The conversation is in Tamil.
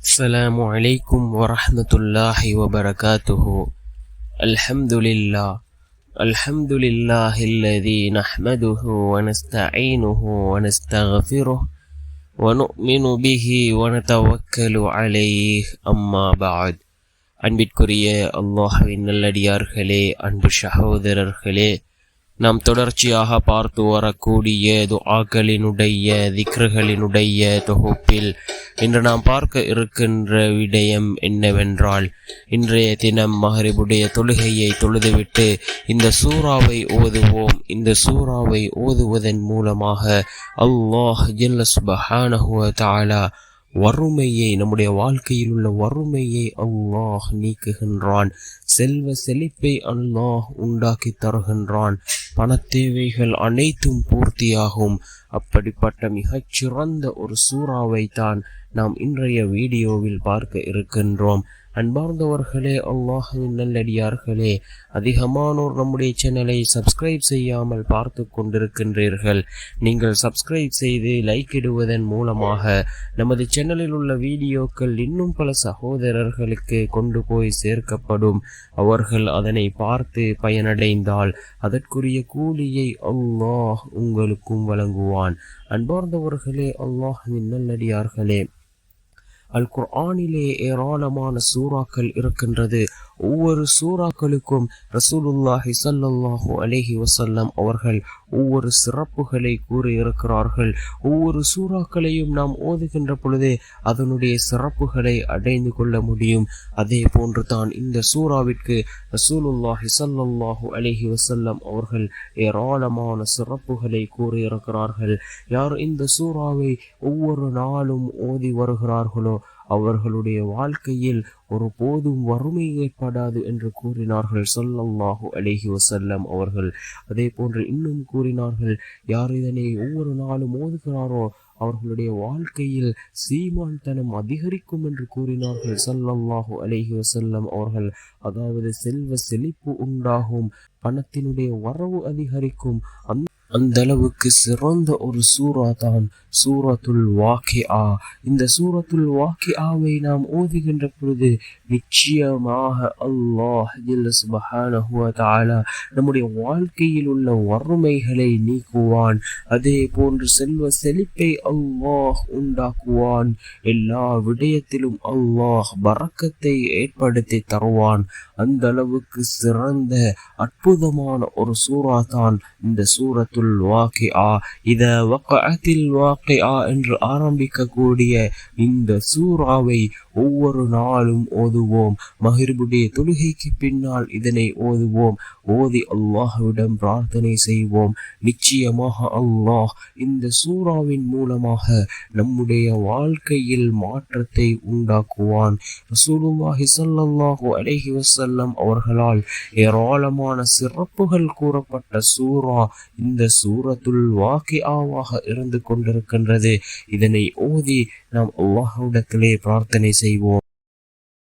السلام عليكم ورحمة الله وبركاته. الحمد لله الذي نحمده ونستعينه ونستغفره ونؤمن به ونتوكل عليه أما بعد. அன்பிற்குரிய அல்லாஹ்வின் நல்லடியார்களே, அன்பு சகோதரர்களே, நாம் தொடர்ச்சியாக பார்த்து வரக்கூடிய துஆக்களினுடைய திக்ருகளினுடைய தொகுப்பில் இன்று நாம் பார்க்க இருக்கின்ற விடயம் என்னவென்றால், இன்றைய தினம் மஹ்ரிபுடைய தொழுகையை தொழுதுவிட்டு இந்த சூறாவை ஓதுவோம். இந்த சூறாவை ஓதுவதன் மூலமாக அல்லாஹ் ஜல்ல சுப்ஹானஹு வ தஆலா வறுமையை, நம்முடைய வாழ்க்கையில் உள்ள வறுமையை அல்லாஹ் நீக்குகின்றான். செல்வ செழிப்பை அல்லாஹ் உண்டாக்கி தருகின்றான். பணத்தேவைகள் அனைத்தும் பூர்த்தியாகும். அப்படிப்பட்ட மிகச்சிறந்த ஒரு சூறாவை தான் நாம் இன்றைய வீடியோவில் பார்க்க இருக்கின்றோம். அன்பார்ந்தவர்களே, அல்லாஹ்வின் நல்லடியார்களே, அதிகமானோர் நம்முடைய சேனலை சப்ஸ்கிரைப் செய்யாமல் பார்த்து கொண்டிருக்கின்றீர்கள். நீங்கள் சப்ஸ்கிரைப் செய்து லைக் இடுவதன் மூலமாக நமது சேனலில் உள்ள வீடியோக்கள் இன்னும் பல சகோதரர்களுக்கு கொண்டு போய் சேர்க்கப்படும். அவர்கள் அதனை பார்த்து பயனடைந்தால் அதற்குரிய கூலியை அல்லாஹ் உங்களுக்கும் வழங்குவான். அன்பார்ந்தவர்களே, அல்லாஹ்வின் நல்லடியார்களே, அல் குர்ஆனிலே ஏராளமான சூறாக்கள் இருக்கின்றது. ஒவ்வொரு சூறாக்களுக்கும் ரசூலுல்லாஹி ஸல்லல்லாஹு அலைஹி வஸல்லம் அவர்கள் ஒவ்வொரு சிறப்புகளை கூறியிருக்கிறார்கள். ஒவ்வொரு சூறாக்களையும் நாம் ஓதுகின்ற பொழுதே அதனுடைய சிறப்புகளை அடைந்து கொள்ள முடியும். அதே போன்று தான் இந்த சூறாவிற்கு ரசூலுல்லாஹி ஸல்லல்லாஹு அலைஹி வஸல்லம் அவர்கள் ஏராளமான சிறப்புகளை கூறியிருக்கிறார்கள். யார் இந்த சூறாவை ஒவ்வொரு நாளும் ஓதி வருகிறார்களோ அவர்களுடைய வாழ்க்கையில் ஒரு போதும் வறுமை ஏற்படாது என்று கூறினார்கள் ஸல்லல்லாஹு அலைஹி வஸல்லம் அவர்கள். அதே போன்று இன்னும் கூறினார்கள், யார் இதனை ஒவ்வொரு நாளும் ஓதுகிறாரோ அவர்களுடைய வாழ்க்கையில் சீமான்தனம் அதிகரிக்கும் என்று கூறினார்கள் ஸல்லல்லாஹு அலைஹி வஸல்லம் அவர்கள். அதாவது செல்வ செழிப்பு உண்டாகும், பணத்தினுடைய வரவு அதிகரிக்கும். அந்த அளவுக்கு சிறந்த ஒரு சூரா தான் சூரத்துல் வாக்கிஆ. இந்த சூரத்துல் வாக்கிஆவை நாம் ஓதுகின்ற பொழுது நிச்சயமாக அல்லாஹ் ஜல்ல சுப்ஹானஹு வ தஆலா நம்முடைய வாழ்க்கையில் உள்ள வறுமைகளை நீக்குவான். அதே போன்று செல்வ செழிப்பை அல்லாஹ் உண்டாக்குவான். எல்லா விடயத்திலும் அல்லாஹ் பரக்கத்தை ஏற்படுத்தி தருவான். அந்த அளவுக்கு சிறந்த அற்புதமான ஒரு சூரா தான் இந்த சூரத்துல் வாக்கிஆ. இத வக்அத்தில் வாக்கிஆ என்று ஆரம்பிக்கக்கூடிய இந்த சூறாவை ஒவ்வொரு நாளும் ஓதுவோம். மஹ்ரிபுடைய தொழுகைக்கு பின்னால் இதனை ஓதுவோம். ஓதி அல்லாஹ்விடம் பிரார்த்தனை செய்வோம். நிச்சயமாக அல்லாஹ் இந்த சூறாவின் மூலமாக நம்முடைய வாழ்க்கையில் மாற்றத்தை உண்டாக்குவான். ரசூலுல்லாஹி ஸல்லல்லாஹு அலைஹி வஸல்லம் அவர்களால் ஏராளமான சிறப்புகள் கூறப்பட்ட சூரா இந்த சூரத்துல் வாக்கிஆவாக இருந்து கொண்டிருக்கின்றது. இதனை ஓதி நாம் அல்லாஹ்விடத்திலே பிரார்த்தனை செய்வோம்.